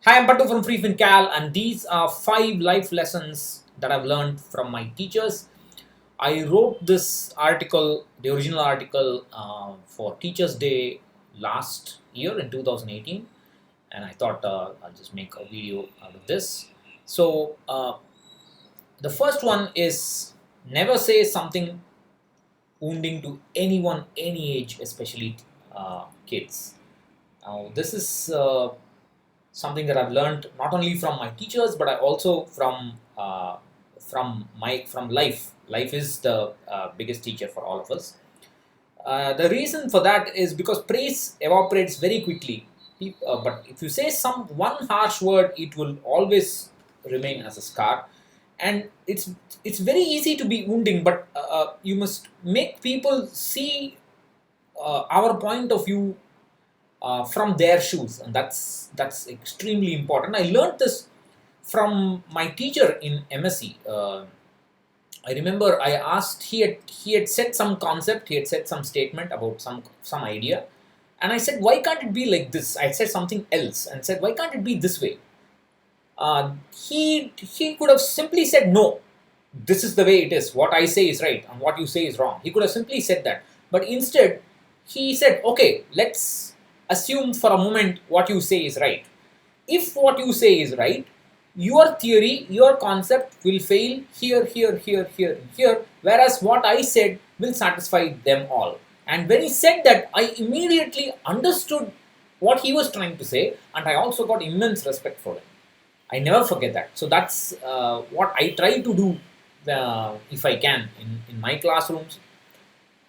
Hi, I'm Pattu from FreeFinCal, and these are 5 life lessons that I've learned from my teachers. I wrote this article, the original article, for Teachers' Day last year in 2018, and I thought I'll just make a video out of this. So, the first one is never say something wounding to anyone, any age, especially kids. Now, this is something that I've learned not only from my teachers, but I also from life. Life is the biggest teacher for all of us. The reason for that is because praise evaporates very quickly. But if you say some one harsh word, it will always remain as a scar, and it's very easy to be wounding. But you must make people see our point of view from their shoes, and that's extremely important. I learned this from my teacher in MSc. I remember I asked, he had said some concept, he had said some statement about some idea, and I said, why can't it be like this? I said something else and said, why can't it be this way? He could have simply said, no, this is the way it is. What I say is right and what you say is wrong. He could have simply said that. But instead, he said, okay, let's assume for a moment what you say is right. If what you say is right, your theory, your concept will fail here, here, here, here, here, whereas what I said will satisfy them all. And when he said that, I immediately understood what he was trying to say, and I also got immense respect for him. I never forget that. So that's what I try to do if I can in my classrooms.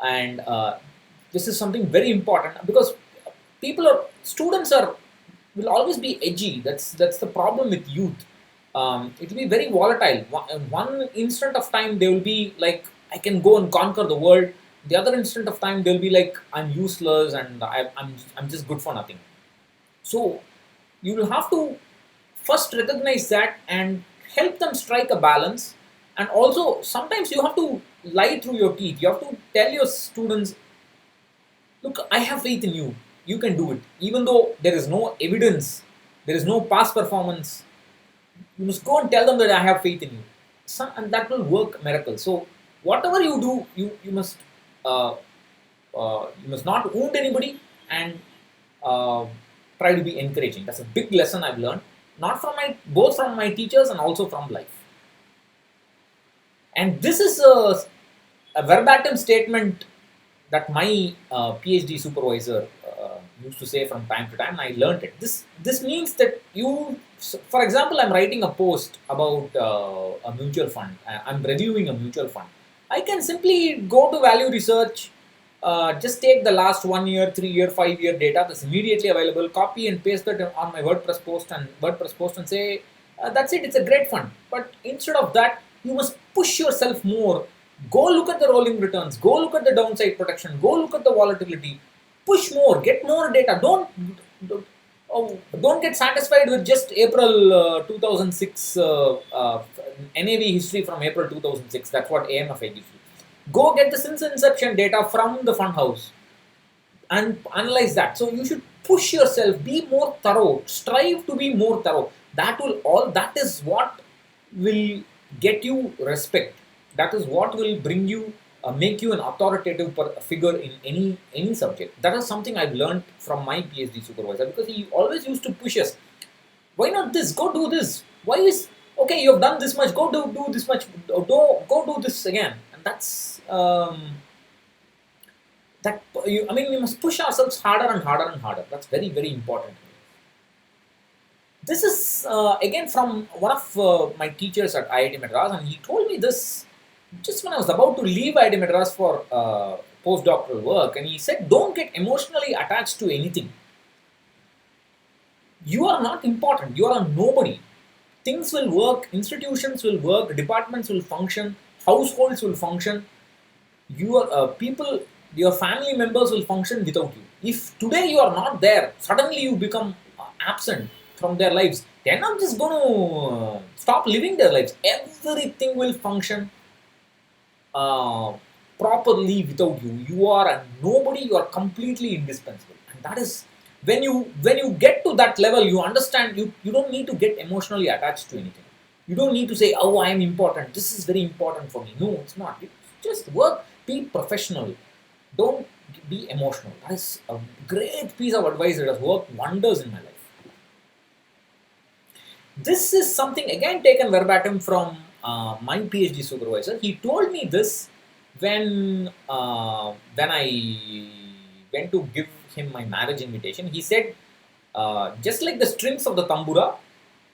And this is something very important because students will always be edgy. That's the problem with youth. It will be very volatile. One instant of time they will be like, I can go and conquer the world. The other instant of time they'll be like, I'm useless and I'm just good for nothing. So you will have to first recognize that and help them strike a balance. And also sometimes you have to lie through your teeth. You have to tell your students, look, I have faith in you, you can do it, even though there is no evidence, there is no past performance. You must go and tell them that I have faith in you. And that will work miracles. So whatever you do, uh, you must not wound anybody, and uh, try to be encouraging. That's a big lesson I've learned, not from my both from my teachers and also from life. And this is a verbatim statement that my PhD supervisor used to say from time to time, and I learned it. This means that for example, I'm writing a post about a mutual fund. I'm reviewing a mutual fund. I can simply go to Value Research, just take the last 1 year, 3 year, 5 year data that's immediately available, copy and paste that on my WordPress post, and say, that's it. It's a great fund. But instead of that, you must push yourself more. Go look at the rolling returns. Go look at the downside protection. Go look at the volatility. Push more. Get more data. Don't get satisfied with just April 2006 NAV history from April 2006. That's what AMFI gives you. Go get the since inception data from the fund house and analyze that. So you should push yourself. Be more thorough. Strive to be more thorough. That is what will get you respect. That is what will bring you make you an authoritative figure in any subject. That is something I've learned from my PhD supervisor, because he always used to push us. Why not this? Go do this. Why is okay? You have done this much. Go do this much. Go do this again. And that's I mean, we must push ourselves harder and harder and harder. That's very, very important. This is again from one of my teachers at IIT Madras, and he told me this just when I was about to leave IIT Madras for postdoctoral work, and he said, "Don't get emotionally attached to anything. You are not important. You are a nobody. Things will work. Institutions will work. Departments will function. Households will function. Your people, your family members will function without you. If today you are not there, suddenly you become absent from their lives, they're not just going to stop living their lives. Everything will function uh, properly without you. You are a nobody. You are completely indispensable, and that is When you get to that level, you understand you don't need to get emotionally attached to anything. You don't need to say, oh, I am important, this is very important for me. No, it's not. You just work, be professional, don't be emotional. That is a great piece of advice that has worked wonders in my life. This is something again taken verbatim from my PhD supervisor. He told me this when I went to give him my marriage invitation. He said, just like the strings of the tambura,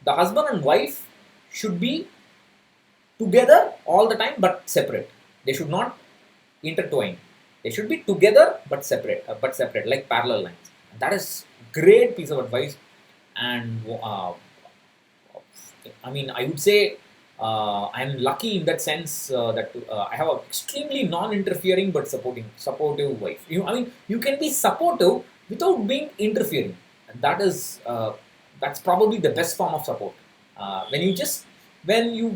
the husband and wife should be together all the time but separate. They should not intertwine. They should be together but separate, like parallel lines. And that is great piece of advice. And I mean, I would say I'm lucky in that sense that I have an extremely non-interfering but supportive wife. I mean, you can be supportive without being interfering, and that's probably the best form of support. When you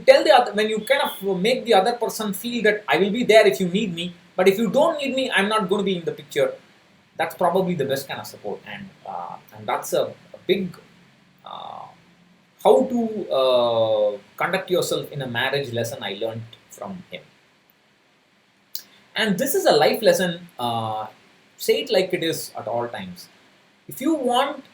tell the other, when you kind of make the other person feel that I will be there if you need me, but if you don't need me, I'm not going to be in the picture. That's probably the best kind of support, and that's a big. How to conduct yourself in a marriage lesson I learned from him. And this is a life lesson. Say it like it is at all times. If you want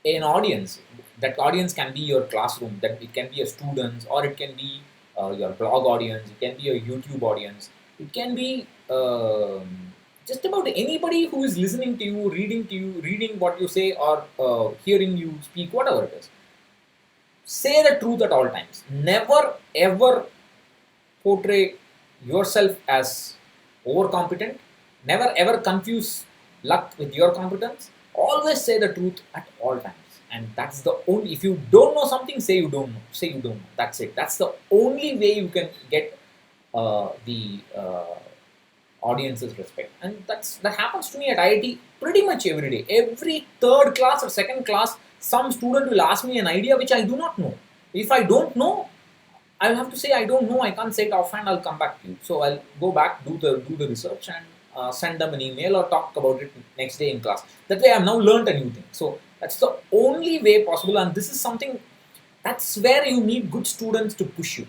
an audience, that audience can be your classroom, that it can be a students, or it can be your blog audience, it can be a YouTube audience, it can be just about anybody who is listening to you, reading what you say, or hearing you speak, whatever it is. Say the truth at all times. Never ever portray yourself as overcompetent. Never ever confuse luck with your competence. Always say the truth at all times. And that's the only, if you don't know something, say you don't know. Say you don't know. That's it. That's the only way you can get the audience's respect. And that happens to me at IIT pretty much every day. Every third class or second class, some student will ask me an idea which I do not know. If I don't know, I'll have to say I don't know. I can't say it offhand. I'll come back to you. So I'll go back, do the research, and send them an email or talk about it next day in class. That way, I've now learned a new thing. So that's the only way possible. And this is something, that's where you need good students to push you.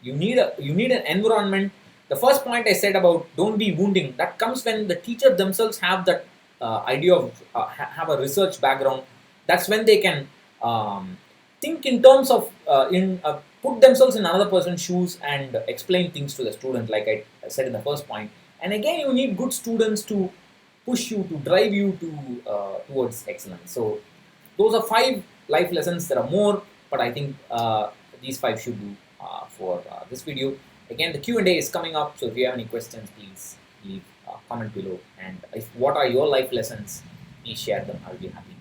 You need an environment. The first point I said about don't be wounding, that comes when the teacher themselves have that idea of have a research background. That's when they can think in terms of put themselves in another person's shoes and explain things to the student, like I said in the first point. And again, you need good students to push you, to drive you towards excellence. So those are 5 life lessons. There are more, but I think these 5 should do for this video. Again, the Q&A is coming up, so if you have any questions, please leave a comment below. And what are your life lessons, please share them. I'll be happy